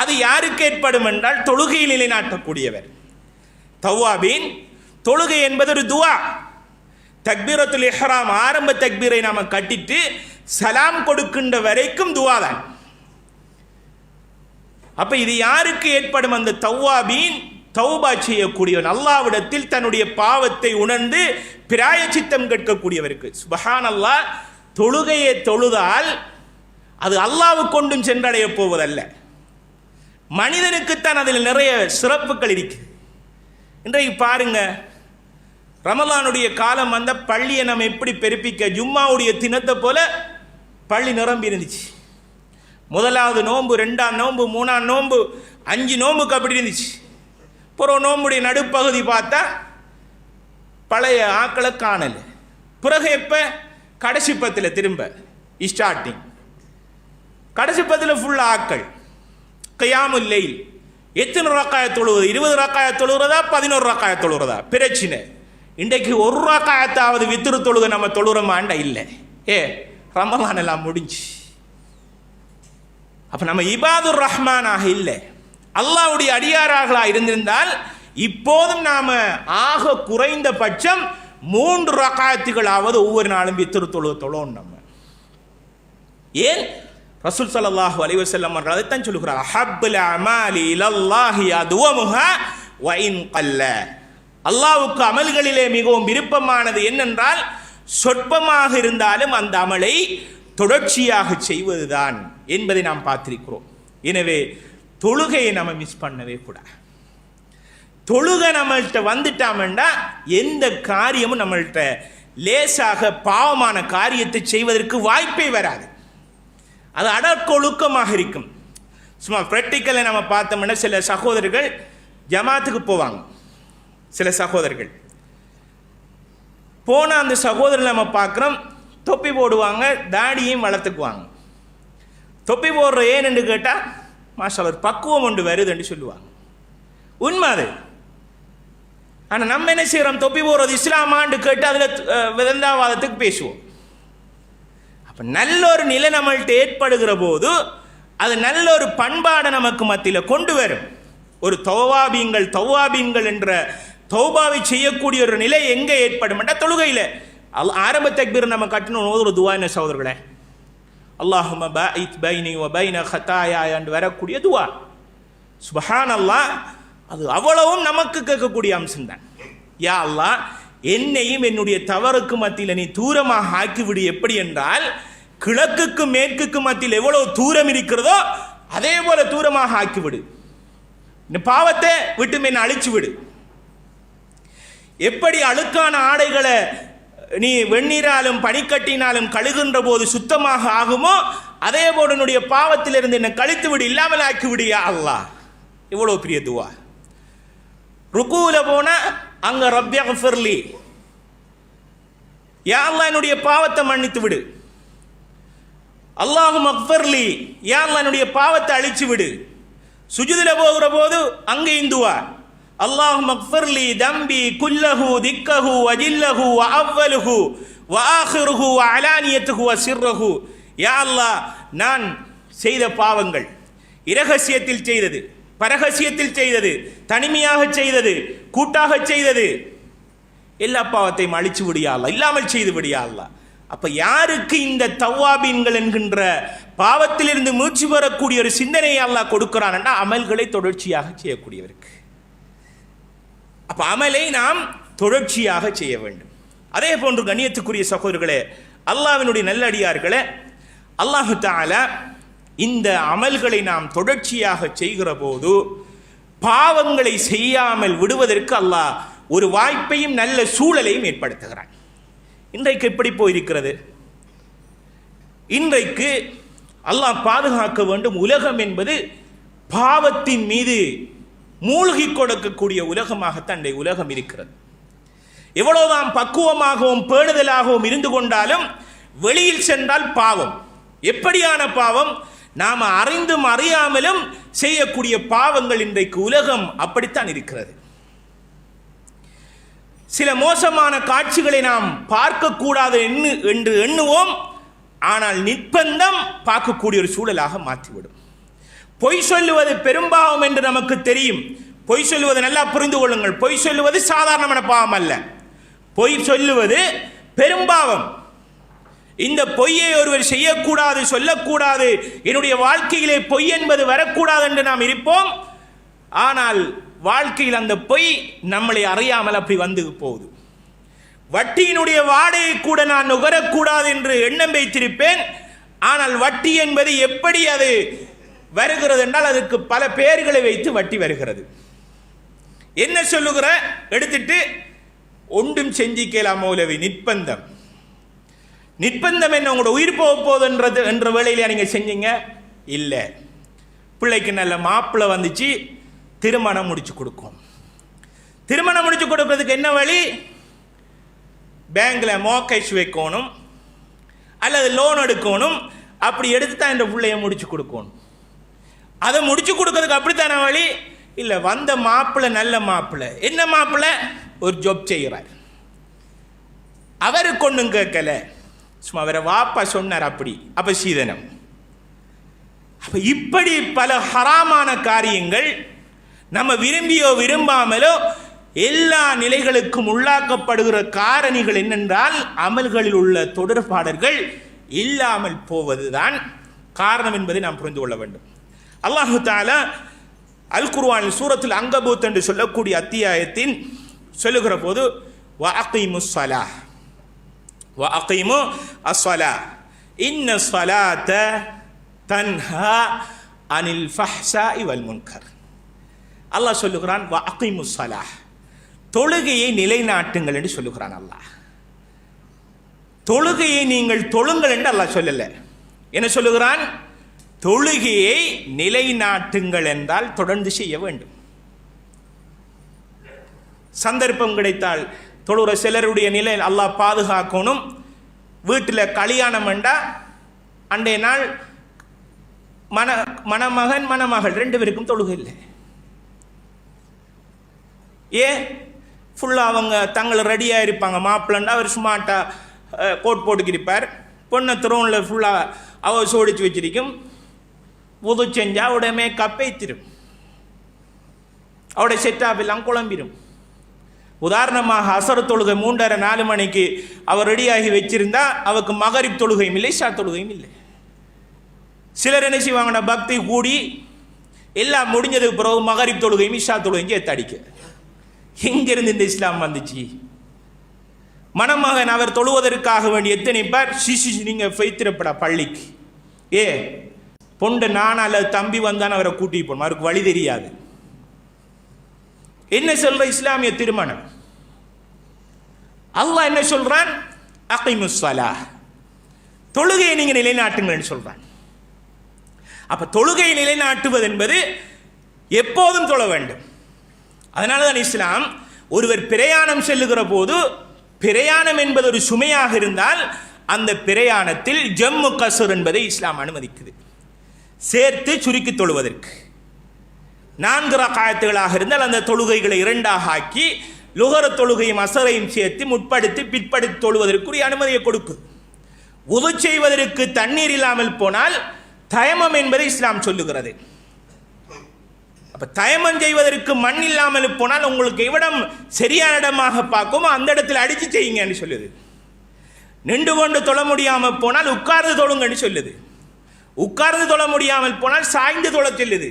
அது யாருக்கு ஏற்படும் என்றால் தொழுகையில் நிலைநாட்டக்கூடியவர். தவ்வாபீன், தொழுகை என்பது ஒரு துவா. தக்பீரத்துல் இஹ்ராம் ஆரம்ப தக்பீரை நாம கட்டிட்டு சலாம் கொடுக்கின்ற வரைக்கும் துவா தான். அப்ப இது யாருக்கு ஏற்படும்? அந்த தவ்வாபீன், தௌபா செய்யக்கூடியவன், அல்லாஹ்விடத்தில் தன்னுடைய பாவத்தை உணர்ந்து பிராயச்சித்தம் கேட்கக்கூடியவருக்கு. சுப்ஹானல்லாஹ். தொழுகையை தொழுதால் அது அல்லாஹ்வுக்கு கொண்டும் சென்றடைய போவதல்ல, மனிதனுக்குத்தான் அதில் நிறைய சிறப்புகள் இருக்கு. இன்றைக்கு பாருங்க, ரமலானுடைய காலம் வந்த பள்ளியை நம்ம எப்படி பெருப்பிக்க, ஜும்மாவுடைய தினத்தை போல பள்ளி நிரம்பி இருந்துச்சு. முதலாவது நோன்பு, ரெண்டாம் நோன்பு, மூணாம் நோன்பு, 5 நோன்புக்கு அப்படி இருந்துச்சு. அப்புறம் நோம்புடைய நடுப்பகுதி பார்த்தா பழைய ஆக்களை காணல. பிறகு எப்ப? கடைசி பத்தில் திரும்ப ஸ்டார்டிங். கடைசி பத்தில் ஃபுல்லா ஆக்கள். கியாமுல் லைல் எத்தனை ரக்காயத் தொழுவது? 20 ரக்காயத் தொழுகிறதா 11 ரக்காயத் தொழுகிறதா? பிரச்சனை. இன்றைக்கு 1 ரக்காயத்தாவது வித்ரு தொழுக நம்ம தொழுகிறோமாண்டா இல்லை. ரமலான் எல்லாம் முடிஞ்சு. அப்ப நம்ம இபாதுர் ரஹ்மானாக இல்லை, அல்லாஹ்வுடைய அடியாராக இருந்திருந்தால் இப்போதும் நாம ஆக குறைந்த பட்சம் 3 ரக்காயத்துகளாவது ஒவ்வொரு நாளும் வித்ரு தொழுவோம். நம்ம ஏன்? ரசூல் ஸல்லல்லாஹு அலைஹி வஸல்லம் அவர்கள் அதைத்தான் சொல்லுகிறார், அஹப்புல் அமாலி இலல்லாஹி அதுவமுஹா வ இன் கல்ல. அல்லாஹ்வுக்கு அமல்களிலே மிகவும் விருப்பமானது என்னென்றால் சொற்பமாக இருந்தாலும் அந்த அமலை தொடர்ச்சியாக செய்வதுதான் என்பதை நாம் பார்த்திருக்கிறோம். எனவே தொழுகையை நம்ம மிஸ் பண்ணவே கூடாது. தொழுகை நம்மள்கிட்ட வந்துட்டாமண்டா எந்த காரியமும் நம்மள்கிட்ட லேசாக பாவமான காரியத்தை செய்வதற்கு வாய்ப்பே வராது. அது அடக்கொழுக்கமாக இருக்கும். சும்மா ப்ராக்டிக்கலை நம்ம பார்த்தோம்னா சில சகோதரர்கள் ஜமாத்துக்கு போவாங்க. சில சகோதரர்கள் போனால் அந்த சகோதரர்கள் நம்ம பார்க்குறோம், தொப்பி போடுவாங்க, தாடியையும் வளர்த்துக்குவாங்க. தொப்பி போடுற ஏன்னு கேட்டால் மாஷா ஒரு பக்குவம் ஒன்று வருதுன்னு சொல்லுவாங்க. உண்மை அது. ஆனால் நம்ம என்ன செய்கிறோம்? தொப்பி போடுறது இஸ்லாமான்னு கேட்டு அதில் விதந்தாவாதத்துக்கு பேசுவோம். அப்போ நல்ல ஒரு நிலை நம்மள்கிட்ட ஏற்படுகிற போது அது நல்ல ஒரு பண்பாடை நமக்கு மத்தியில் கொண்டு வரும். ஒரு தௌவாபீன்கள் என்ற தௌபாவை செய்யக்கூடிய ஒரு நிலை எங்கே ஏற்படும்? தொழுகையில் ஆரம்ப தக்பீர் நம்ம கட்டணும் ஒரு துவா. என்ன சகோதரர்களே, அல்லாஹும்ம பாஇத் பைனி வ பைன ஹதாயா என்று வரக்கூடிய துவா. சுப்ஹானல்லாஹ். அது அவ்வளவும் நமக்கு கேட்கக்கூடிய அம்சம்தான். யா அல்லாஹ், என்னையும் என்னுடைய தவறுக்கு மத்தியில் நீ தூரமாக ஆக்கிவிடு. எப்படி என்றால் கிழக்குக்கு மேற்குக்கு மத்தியில் எவ்வளவு தூரம் இருக்கிறதோ அதே போல தூரமாக ஆக்கிவிடு. இந்த பாவத்தை விட்டு என்ன அழிச்சு விடு. எப்படி அழுக்கான ஆடைகளை நீ வெந்நீராலும் பனிக்கட்டினாலும் கழுகுகின்ற போது சுத்தமாக ஆகுமோ, அதே போல என்னுடைய பாவத்திலிருந்து என்னை கழித்து விடு, இல்லாமல் ஆக்கி விடியா அல்லாஹ். இவ்வளவு பெரிய துவா. ருக்கூல போன அங்க ரப்பி அக்ஃபிர்லி, யா அல்லாஹ் என்னுடைய பாவத்தை மன்னித்து விடு. அல்லாஹும் அக்ஃபிர்லி, யா அல்லாஹ் என்னுடைய பாவத்தை அழிச்சு விடு. சுஜூதுல போகிற போது அங்கேயும் துவா, அல்லாஹும் அக்ஃபிர்லி தம்பி குல்லஹு திக்கஹு வஜில்லஹு வஅவ்வலுஹு வஆখিরஹு வஅலானியத்துஹு வசிர்ரஹு. யா அல்லாஹ் நான் செய்த பாவங்கள், இரகசியத்தில் செய்தது, பரகசியத்தில் செய்தது, தனிமையாக செய்தது, கூட்டாக செய்தது, எல்லா பாவத்தையும் அழிச்சு விடியா அல்லாஹ், இல்லாமல் செய்து விடியா அல்லாஹ். அப்ப யாருக்கு இந்த தவ்வாபீன்கள் என்கின்ற பாவத்திலிருந்து மீட்சி பெறக்கூடிய ஒரு சிந்தனையை அல்லாஹ் கொடுக்கிறான் என்றால் அமல்களை தொடர்ச்சியாக செய்யக்கூடியவருக்கு. அப்ப அமலை நாம் தொடர்ச்சியாக செய்ய வேண்டும். அதே போன்று கண்ணியத்துக்குரிய சகோதரர்களே, அல்லாஹ்வினுடைய நல்லடியார்களே, அல்லாஹு தஆலா இந்த அமல்களை நாம் தொடர்ச்சியாக செய்கிற போது பாவங்களை செய்யாமல் விடுவதற்கு அல்லாஹ் ஒரு வாய்ப்பையும் நல்ல சூழலையும் ஏற்படுத்துகிறான். இன்றைக்கு எப்படி போயிருக்கிறது? இன்றைக்கு அல்லாஹ் பாதுகாக்க வேண்டும். உலகம் என்பது பாவத்தின் மீது மூழ்கி கொடுக்கக்கூடிய உலகமாகத்தான் இந்த உலகம் இருக்கிறது. எவ்வளவுதான் பக்குவமாகவும் பேணுதலாகவும் இருந்து கொண்டாலும் வெளியில் சென்றால் பாவம். எப்படியான பாவம்? நாம் அறிந்தும் அறியாமலும் செய்யக்கூடிய பாவங்கள் இன்றைக்கு உலகம் அப்படித்தான் இருக்கிறது. சில மோசமான காட்சிகளை நாம் பார்க்கக்கூடாது என்று எண்ணுவோம், ஆனால் நிர்பந்தம் பார்க்கக்கூடிய ஒரு சூழலாக மாற்றிவிடும். பொய் சொல்லுவது பெரும்பாவம் என்று நமக்கு தெரியும். பொய் சொல்லுவது நல்லா புரிந்து கொள்ளுங்கள். பொய் சொல்லுவது சாதாரணமான பாவம் அல்ல. பொய் சொல்லுவது பெரும்பாவம். இந்த பொய்யை ஒருவர் செய்யக்கூடாது, சொல்லக்கூடாது, என்னுடைய வாழ்க்கையிலே பொய் என்பது வரக்கூடாது என்று நாம் இருப்போம். ஆனால் வாழ்க்கையில் அந்த பொய் நம்மளை அறியாமல் அப்படி வந்து போகுது. வட்டியினுடைய வாடையை கூட நான் நுகரக்கூடாது என்று எண்ணம் வைத்திருப்பேன். ஆனால் வட்டி என்பது எப்படி அது வருகிறது என்றால் அதுக்கு பல பெயர்களை வைத்து வட்டி வருகிறது. என்ன சொல்லுகிற எடுத்துட்டு ஒன்றும் செஞ்சிக்கலாம் மௌலவி, நிர்பந்தம். நிர்பந்தம் என்ன? உங்களோட உயிர் போக போகுதுன்றது என்ற வேளையில நீங்க செஞ்சீங்க இல்லை. பிள்ளைக்கு நல்ல மாப்பிள்ளை வந்துச்சு, திருமணம் முடிச்சு கொடுக்கும். திருமணம் முடிச்சு கொடுக்கிறதுக்கு என்ன வழி? பேங்க்ல மோர்கேஜ் வைக்கணும் அல்லது லோன் எடுக்கணும். அப்படி எடுத்து தான் இந்த பிள்ளைய முடிச்சு கொடுக்கணும். அதை முடிச்சு கொடுக்கறதுக்கு அப்படித்தான வழி இல்லை. வந்த மாப்பிள்ளை நல்ல மாப்பிள்ளை, என்ன மாப்பிள்ளை? ஒரு ஜாப் செய்கிறார். அவருக்கு ஒன்றும் கேட்கல, சும்மா அவரை வாப்பா சொன்னார், அப்படி அப்ப சீதனம். அப்ப இப்படி பல ஹராமான காரியங்கள் நம்ம விரும்பியோ விரும்பாமலோ எல்லா நிலைகளுக்கும் உள்ளாக்கப்படுகிற காரணிகள் என்னென்றால் அமல்களில் உள்ள தொடர்பாடல்கள் இல்லாமல் போவதுதான் காரணம் என்பதை நாம் புரிந்து கொள்ள வேண்டும். அல்லாஹு தஆலா அல் குர்ஆனில் சூரத்துல் அங்கபூத் என்று சொல்லக்கூடிய அத்தியாயத்தின் சொல்லுகிற போது வஅகீமுஸ் ஸலாஹ் வஅகீமு அஸ்ஸலாஹ் இன்ன ஸலாத தன்ஹா அனில் ஃபஹ்ஷாஇ வல் முன்கர். அல்லாஹ் சொல்லுகிறான் வஅகீமுஸ் ஸலாஹ், தொழுகையை நிலைநாட்டுங்கள் என்று சொல்லுகிறான் அல்லாஹ். தொழுகையை நீங்கள் தொழுங்கள் என்று அல்லாஹ் சொல்லல. என்ன சொல்லுகிறான்? தொழுகையை நிலைநாட்டுங்கள் என்றால் தொடர்ந்து செய்ய வேண்டும். சந்தர்ப்பம் கிடைத்தால் தொழுகிற சிலருடைய நிலை அல்லாஹ் பாதுகாக்கணும். வீட்டில் கல்யாணம் என்றா அன்றைய நாள் மணமகன் மணமகள் ரெண்டு பேருக்கும் தொழுகை இல்லை. ஃபுல்லாக அவங்க தங்களை ரெடியாக இருப்பாங்க. மாப்பிள்ளண்டா அவர் ஸ்மார்ட்டாக கோட் போட்டுக்கிருப்பார். பொண்ணை த்ரோனில் ஃபுல்லாக அவ சோடிச்சு வச்சிருக்கும். உது செஞ்சா அவருடைய மேக்கப் வைத்திரும், அவருடைய செட்டாப் எல்லாம் குழம்பிடும். உதாரணமாக அசர் தொழுகை 3:30-4 மணிக்கு அவர் ரெடியாகி வச்சிருந்தா அவருக்கு மகரிப் தொழுகையும் இல்லை, இஷா தொழுகையும் இல்லை. சிலர் என்ன செய்வாங்கன்னா பக்தி கூடி எல்லாம் முடிஞ்சதுக்கு பிறகு மகரிப் தொழுகையும் இஷா தொழுகையும் சேர்த்து அடிக்க. எங்கிருந்து இந்த இஸ்லாம் வந்துச்சு? மணமகன் அவர் தொழுவதற்காக வேண்டி எத்தனை பேர் சிசி நீங்க வைத்திருப்படா பள்ளிக்கு. பொண்ட நான் அல்லது தம்பி வந்தான் அவரை கூட்டி போகணும், அவருக்கு வழி தெரியாது. என்ன சொல்ற இஸ்லாமிய திருமணம்? அல்லாஹ் என்ன சொல்றான்? அகீமுஸ் ஸலாஹ், தொழுகையை நீங்க நிலைநாட்டுங்கள்னு சொல்றான். அப்ப தொழுகையை நிலைநாட்டுவது என்பது எப்போதும் தொழ வேண்டும். அதனாலதான் இஸ்லாம் ஒருவர் பிரயாணம் செல்லுகிற போது, பிரயாணம் என்பது ஒரு சுமையாக இருந்தால் அந்த பிரயாணத்தில் ஜம்மு கஸ்ர் என்பதை இஸ்லாம் அனுமதிக்குது, சேர்த்து சுருக்கி தொழுவதற்கு. 4 ரக்காயத்துகளாக இருந்தால் அந்த தொழுகைகளை 2ஆக ஆக்கி லுஹர் தொழுகையும் அசரையும் சேர்த்து முற்படுத்தி பிற்படுத்தி தொழுவதற்குரிய அனுமதியை கொடுக்குது. உது செய்வதற்கு தண்ணீர் இல்லாமல் போனால் தயமம் என்பதை இஸ்லாம் சொல்லுகிறது. அப்ப தயமம் செய்வதற்கு மண் இல்லாமல் போனால் உங்களுக்கு எவ்விடம் சரியான இடமாக பார்க்குமோ அந்த இடத்துல அடிச்சு செய்யுங்கன்னு சொல்லுது. நின்று கொண்டு தொழ முடியாமல் போனால் உட்கார்ந்து தொழுங்கன்னு சொல்லுது. உட்கார்ந்து தொழ முடியாமல் போனால் சாய்ந்து தொழ சொல்லுது.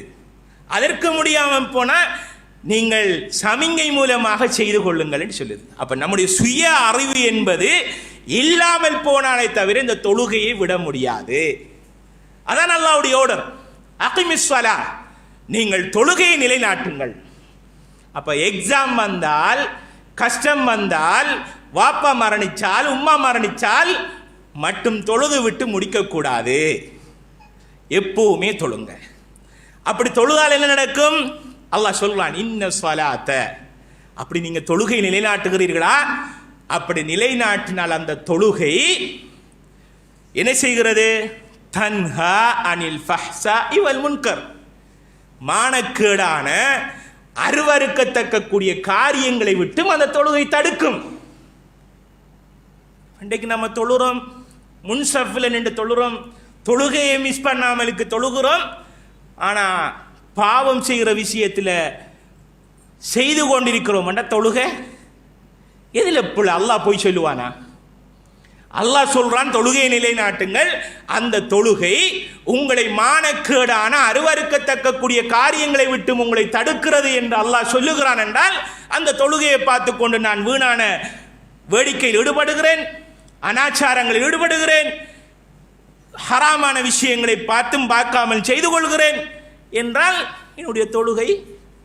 அதற்கு முடியாமல் போனால் நீங்கள் சமிங்கை மூலமாக செய்து கொள்ளுங்கள் என்று சொல்லுது. அப்ப நம்முடைய சுய அறிவு என்பது இல்லாமல் போனாலே தவிர இந்த தொழுகையை விட முடியாது. அதான் அல்லாஹ்வுடைய ஆர்டர், அகீமிஸ் ஸலாஹ், நீங்கள் தொழுகையை நிலைநாட்டுங்கள். அப்ப எக்ஸாம் வந்தால், கஷ்டம் வந்தால், வாப்பா மரணிச்சால், உம்மா மரணிச்சால் மட்டும் தொழுது விட்டு முடிக்க கூடாது, எப்பவுமே தொழுங்க. அப்படி தொழுதால் என்ன நடக்கும்? அல்லாஹ் சொல்றான், இன்ன ஸலாத்த, அப்படி நீங்க தொழுகை நிலைநாட்டுகிறீர்களா? அப்படி நிலைநாட்டினால் அந்த தொழுகை என்ன செய்கிறது? தன்ஹா அனில் ஃபஹ்ஸாஇ வல் முன்கர், மானக்கேடான அருவருக்கத்தக்க கூடிய காரியங்களை விட்டும் அந்த தொழுகை தடுக்கும். இன்றைக்கு நம்ம தொழுறோம், முன்சஃபில் நின்று தொழுறோம், தொழுகையை மிஸ் பண்ணாமலுக்கு தொழுகிறோம். ஆனா பாவம் செய்கிற விஷயத்தில் செய்து கொண்டிருக்கிறோம். தொழுகை எதில் புள்ள அல்லாஹ் போய் சொல்லுவானா? அல்லாஹ் சொல்றான், தொழுகையை நிலைநாட்டுங்கள். அந்த தொழுகை உங்களை மானக்கேடான அருவருக்கத்தக்க கூடிய காரியங்களை விட்டு உங்களை தடுக்கிறது என்று அல்லாஹ் சொல்லுகிறான் என்றால், அந்த தொழுகையை பார்த்து கொண்டு நான் வீணான வேடிக்கையில் ஈடுபடுகிறேன், அனாச்சாரங்களில் ஈடுபடுகிறேன், ஹராமான விஷயங்களை பார்த்தும் பார்க்காமல் செய்து கொள்கிறேன் என்றால் என்னுடைய தொழுகை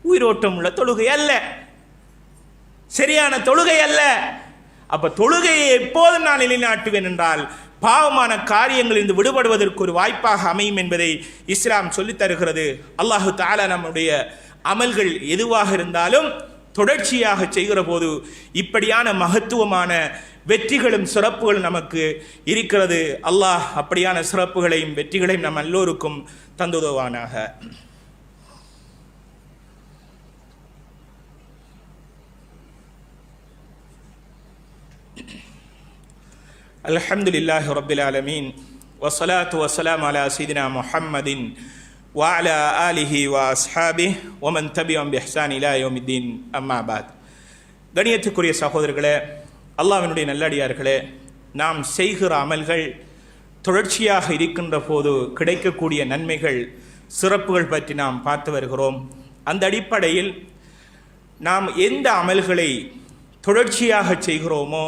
உயிரோட்டம் உள்ள தொழுகை அல்ல, சரியான தொழுகை அல்ல. அப்ப தொழுகையை எப்போதும் நான் நிலைநாட்டுவேன் என்றால் பாவமான காரியங்களிலிருந்து விடுபடுவதற்கு ஒரு வாய்ப்பாக அமையும் என்பதை இஸ்லாம் சொல்லித் தருகிறது. அல்லாஹு தஆலா நம்முடைய அமல்கள் எதுவாக இருந்தாலும் தொடர்ச்சியாக செய்கிற போது இப்படியான மகத்துவமான வெற்றிகளும் சிறப்புகளும் நமக்கு இருக்கிறது. அல்லாஹ் அப்படியான சிறப்புகளையும் வெற்றிகளையும் நம் எல்லோருக்கும் தந்துதவானாக. அல்ஹம்துலில்லாஹி ரப்பில் ஆலமீன் வஸ்ஸலாத்து வஸ்ஸலாமு அலா சய்யிதினா முஹம்மதின் வ அலா ஆலிஹி வ அஸ்ஹாபிஹி வ மன் தபிஅஹும் பிஇஹ்சான் இலா யௌமித்தீன். அம்மா பாத். கண்ணியத்துக்குரிய சகோதரர்களே, அல்லாஹ்வினுடைய நல்லடியார்களே, நாம் செய்கிற அமல்கள் தொடர்ச்சியாக இருக்கின்ற போது கிடைக்கக்கூடிய நன்மைகள் சிறப்புகள் பற்றி நாம் பார்த்து வருகிறோம். அந்த அடிப்படையில் நாம் எந்த அமல்களை தொடர்ச்சியாக செய்கிறோமோ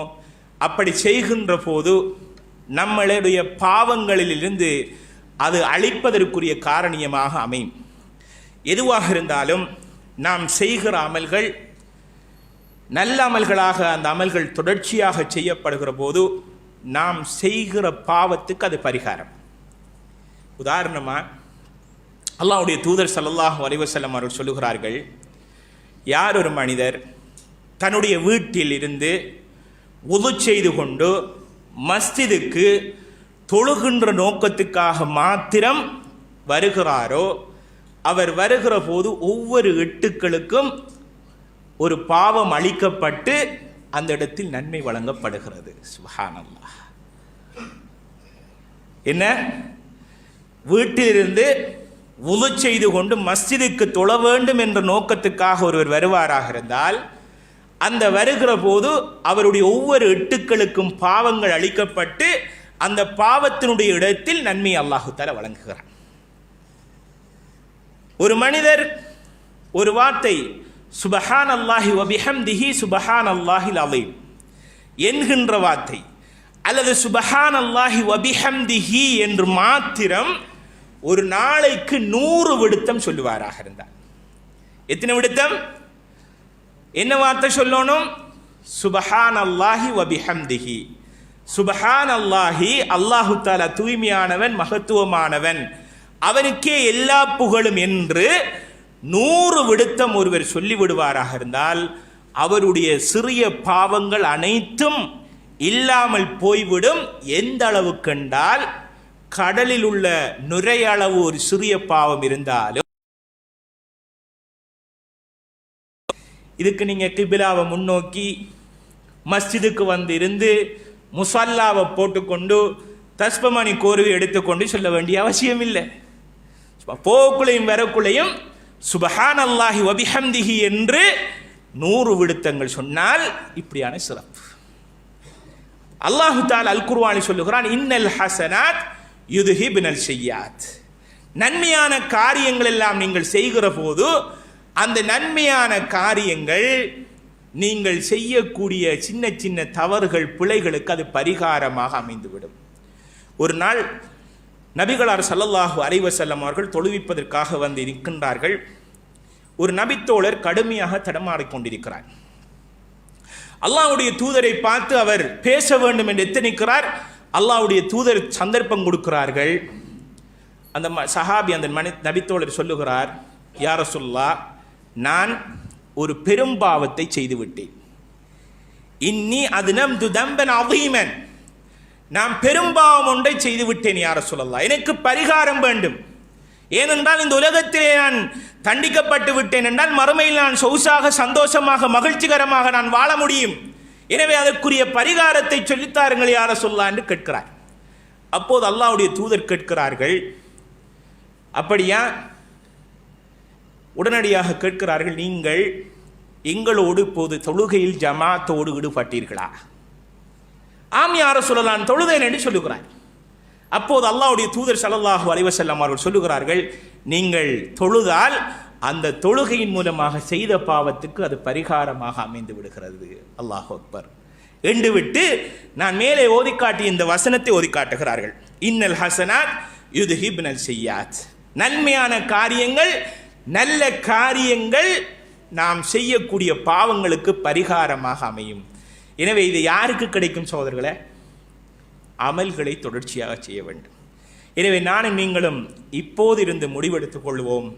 அப்படி செய்கின்ற போது நம்மளுடைய பாவங்களிலிருந்து அது அழிப்பதற்குரிய காரணியமாக அமையும். எதுவாக இருந்தாலும் நாம் செய்கிற அமல்கள் நல்ல அமல்களாக அந்த அமல்கள் தொடர்ச்சியாக செய்யப்படுகிற போது நாம் செய்கிற பாவத்துக்கு அது பரிகாரம். உதாரணமாக அல்லாஹ்வுடைய தூதர் ஸல்லல்லாஹு அலைஹி வஸல்லம் அவர்கள் சொல்லுகிறார்கள், யார் ஒரு மனிதர் தன்னுடைய வீட்டில் இருந்து உது செய்து கொண்டு மஸ்ஜிதுக்கு தொழுகின்ற நோக்கத்துக்காக மாத்திரம் வருகிறாரோ, அவர் வருகிற போது ஒவ்வொரு எட்டுக்களுக்கும் ஒரு பாவம் அளிக்கப்பட்டு அந்த இடத்தில் நன்மை வழங்கப்படுகிறது. சுப்ஹானல்லாஹ். என்ன, வீட்டிலிருந்து உது செய்து கொண்டு மஸ்ஜிதுக்கு தொழ வேண்டும் என்ற நோக்கத்துக்காக ஒருவர் வருவாராக இருந்தால் அந்த வருகிற போது அவருடைய ஒவ்வொரு எட்டுக்களுக்கும் பாவங்கள் அளிக்கப்பட்டு அந்த பாவத்தினுடைய இடத்தில் நன்மை அல்லாஹு தஆலா வழங்குகிறான். ஒரு மனிதர் ஒரு வார்த்தை சுப்ஹானல்லாஹி வ பிஹம்திஹி சுப்ஹானல்லாஹில் அஸீம் என்கின்ற வார்த்தை அல்லது சுப்ஹானல்லாஹி வ பிஹம்திஹி என்று மாத்திரம் ஒரு நாளைக்கு 100 விடுத்தம் சொல்லுவாராக இருந்தார். எத்தனை விடுத்தம்? என்ன வார்த்தை சொல்லணும்? சுபஹானல்லாஹி வ பிஹம்திஹி. சுபஹானல்லாஹி, அல்லாஹு தஆலா தூய்மையானவன், மகத்துவமானவன், அவனுக்கே எல்லா புகழும் என்று 100 விடுத்தம் ஒருவர் சொல்லிவிடுவாராக இருந்தால் அவருடைய சிறிய பாவங்கள் அனைத்தும் இல்லாமல் போய்விடும். எந்த அளவு கண்டால் கடலில் உள்ள நுரையளவு ஒரு சிறிய பாவம் இருந்தாலும், இதுக்கு நீங்க கிபிலாவை முன்னோக்கி மஸ்ஜிதுக்கு வந்து இருந்து முசல்லாவை போட்டுக்கொண்டு தஸ்பமணி கோர்வை எடுத்துக்கொண்டு சொல்ல வேண்டிய அவசியம் இல்லை. போக்குளையும் வரக்குளையும் சுபஹானல்லாஹி வ பிஹம்திஹி என்று 100 விடுத்தங்கள் சொன்னால் இப்படியான சிறப்பு. அல்லாஹு தஆலா அல் குர்ஆனில் சொல்லுகிறான், இன்னல் ஹஸனாத் யுத்ஹிபுனல் ஸய்யாத். நன்மையான காரியங்கள் எல்லாம் நீங்கள் செய்கிற போது அந்த நன்மையான காரியங்கள் நீங்கள் செய்யக்கூடிய சின்ன சின்ன தவறுகள், பிழைகளுக்கு அது பரிகாரமாக அமைந்துவிடும். ஒரு நாள் நபிகளார் ஸல்லல்லாஹு அலைஹி வஸல்லம் அவர்கள் தொழுவிப்பதற்காக வந்து இருக்கின்றார்கள். ஒரு நபித்தோழர் கடுமையாக தடமாறிக் கொண்டிருக்கிறார். அல்லாஹ்வுடைய தூதரை பார்த்து அவர் பேச வேண்டும் என்று எத்தனிக்கிறார். அல்லாஹ்வுடைய தூதர் சந்தர்ப்பம் கொடுக்கிறார்கள். அந்த சஹாபி, அந்த நபித்தோழர் சொல்லுகிறார், யா ரசூலுல்லாஹ், நான் ஒரு பெரும்பாவத்தை செய்துவிட்டேன். இன்னி அத்னம்து தம்பன் அதீமன், நான் பெரும்பாவம் ஒன்றை செய்துவிட்டேன் யா ரசூலுல்லாஹ், எனக்கு பரிகாரம் வேண்டும். ஏனென்றால் இந்த உலகத்திலே நான் தண்டிக்கப்பட்டு விட்டேன் என்றால் மறுமையில் நான் சொகுசாக, சந்தோஷமாக, மகிழ்ச்சிகரமாக நான் வாழ முடியும். எனவே அதற்குரிய பரிகாரத்தை சொல்லித்தாருங்கள் யா ரசூலுல்லாஹ் என்று கேட்கிறார். அப்போது அல்லாஹ்வுடைய தூதர் கேட்கிறார்கள், அப்படியா? உடனடியாக கேட்கிறார்கள், நீங்கள் எங்களோடு இப்போது தொழுகையில் ஜமாத்தோடு ஈடுபட்டீர்களா? ஆம் யா ரசூலுல்லாஹ், நான் தொழுதேன் என்று சொல்லுகிறார். அப்போது அல்லாஹ்வுடைய தூதர் ஸல்லல்லாஹு அலைஹி வஸல்லம் அவர்கள் சொல்லுகிறார்கள், நீங்கள் தொழுதால் அந்த தொழுகையின் மூலமாக செய்த பாவத்துக்கு அது பரிகாரமாக அமைந்து விடுகிறது. அல்லாஹு அக்பர் என்று விட்டு நான் மேலே ஓதி காட்டிய இந்த வசனத்தை ஓதி காட்டுகிறார்கள். இன்னல் ஹஸனாத் யுத்ஹிபுனல் ஸய்யாத். நன்மையான காரியங்கள், நல்ல காரியங்கள் நாம் செய்யக்கூடிய பாவங்களுக்கு பரிகாரமாக அமையும். எனவே இது யாருக்கு கிடைக்கும் சகோதரர்களே? அமல்களை தொடர்ச்சியாக செய்ய வேண்டும். எனவே நானும் நீங்களும் இப்போது இருந்து முடிவெடுத்துக் கொள்வோம்.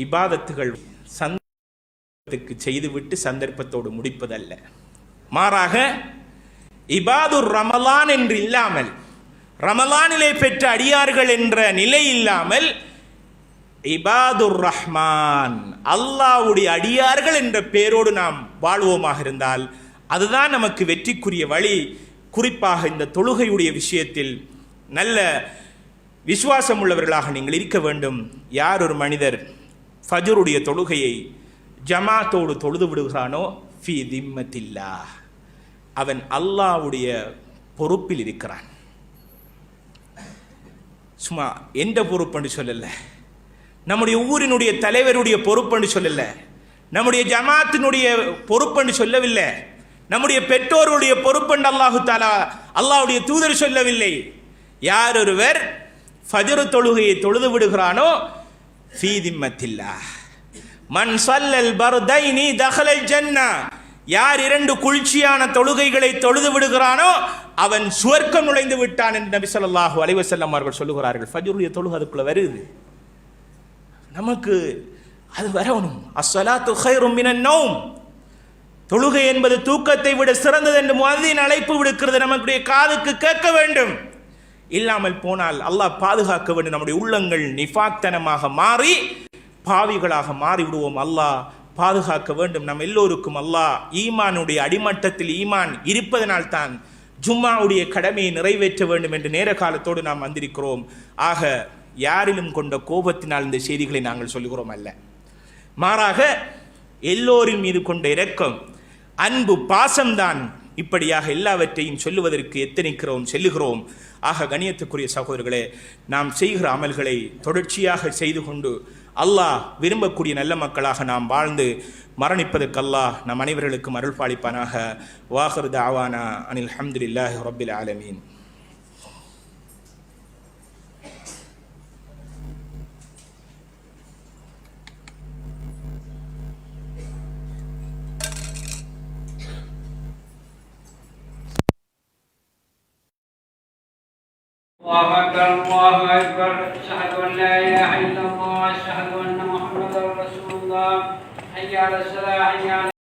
இபாதத்துகள் சந்தர்ப்பத்துக்கு செய்துவிட்டு சந்தர்ப்பத்தோடு முடிப்பதல்ல. மாறாக இபாதுர் ரமலான் என்று இல்லாமல், ரமலானிலே பெற்ற அடியார்கள் என்ற நிலை இல்லாமல், இபாதுர் ரஹ்மான், அல்லாஹ்வுடைய அடியார்கள் என்ற பெயரோடு நாம் வாழ்வோமாக இருந்தால் அதுதான் நமக்கு வெற்றிக்குரிய வழி. குறிப்பாக இந்த தொழுகையுடைய விஷயத்தில் நல்ல விசுவாசம் உள்ளவர்களாக நீங்கள் இருக்க வேண்டும். யார் ஒரு மனிதர் ஃபஜ்ருடைய தொழுகையை ஜமாத்தோடு தொழுது விடுகிறானோ, ஃபீ திம்மத்தில்லாஹ், அவன் அல்லாஹ்வுடைய பொறுப்பில் இருக்கிறான். சும்மா எந்த பொறுப்புன்னு சொல்லல, நம்முடைய ஊரினுடைய தலைவருடைய பொறுப்புன்னு சொல்லல, நம்முடைய ஜமாத்தினுடைய பொறுப்புன்னு சொல்லவில்லை, நம்முடைய பெற்றோருடைய பொறுப்புண்டு அல்லாஹு தஆலா, அல்லாஹ்வுடைய தூதர் சொல்லவில்லை. யார் ஒருவர் ஃபஜ்ர் தொழுகையை தொழுது விடுகிறானோ, ஃபீ திம்மத்தில்லாஹ், மன் ஸல்லல் பர்தைனி தஹலல் ஜன்னா, யார் 2 குளிர்ச்சியான தொழுகைகளை தொழுது விடுகிறானோ அவன் சுவர்க்கம் நுழைந்து விட்டான் என்று நபி ஸல்லல்லாஹு அலைஹி வஸல்லம் அவர்கள் சொல்லுகிறார்கள். ஃபஜ்ருடைய தொழுகை அதுக்குள்ள வருது, நமக்கு அது வரணும். அஸ்ஸலாத்து கைரும் மினன் நௌம், தொழுகை என்பது தூக்கத்தை விட சிறந்தது என்று முஅத்தின் அழைப்பு விடுக்கிறது. நம்முடைய காதுக்கு கேட்க வேண்டும். இல்லாமல் போனால் அல்லாஹ் பாதுகாக்க வேண்டும். நம்முடைய உள்ளங்கள் நிஃபாக்தனமாக மாறி பாவிகளாக மாறி விடுவோம். அல்லாஹ் பாதுகாக்க வேண்டும். நம் எல்லோருக்கும் அல்லாஹ் ஈமானுடைய அடிமட்டத்தில் ஈமான் இருப்பதனால் தான் ஜும்மாவுடைய கடமையை நிறைவேற்ற வேண்டும் என்று நேர காலத்தோடு நாம் வந்திருக்கிறோம். ஆக யாரிலும் கொண்ட கோபத்தினால் இந்த செய்திகளை நாங்கள் சொல்லுகிறோம் அல்ல, மாறாக எல்லோரின் மீது கொண்ட இரக்கம், அன்பு, பாசம்தான் இப்படியாக எல்லாவற்றையும் சொல்லுவதற்கு எத்தனிக்கிறோம், செல்லுகிறோம். ஆக கண்ணியத்துக்குரிய சகோதரர்களே, நாம் செய்கிற அமல்களை தொடர்ச்சியாக செய்து கொண்டு அல்லாஹ் விரும்பக்கூடிய நல்ல மக்களாக நாம் வாழ்ந்து மரணிப்பதற்கு அல்லாஹ் நம் அனைவர்களுக்கும் அருள் பாலிப்பானாக. வாஹிரு தஅவானா அனில் ஹம்துலில்லாஹி ரப்பில் ஆலமீன். الله أكبر الله أكبر أشهد أن لا إله إلا الله أشهد أن محمدا رسول الله حي على الصلاة حي على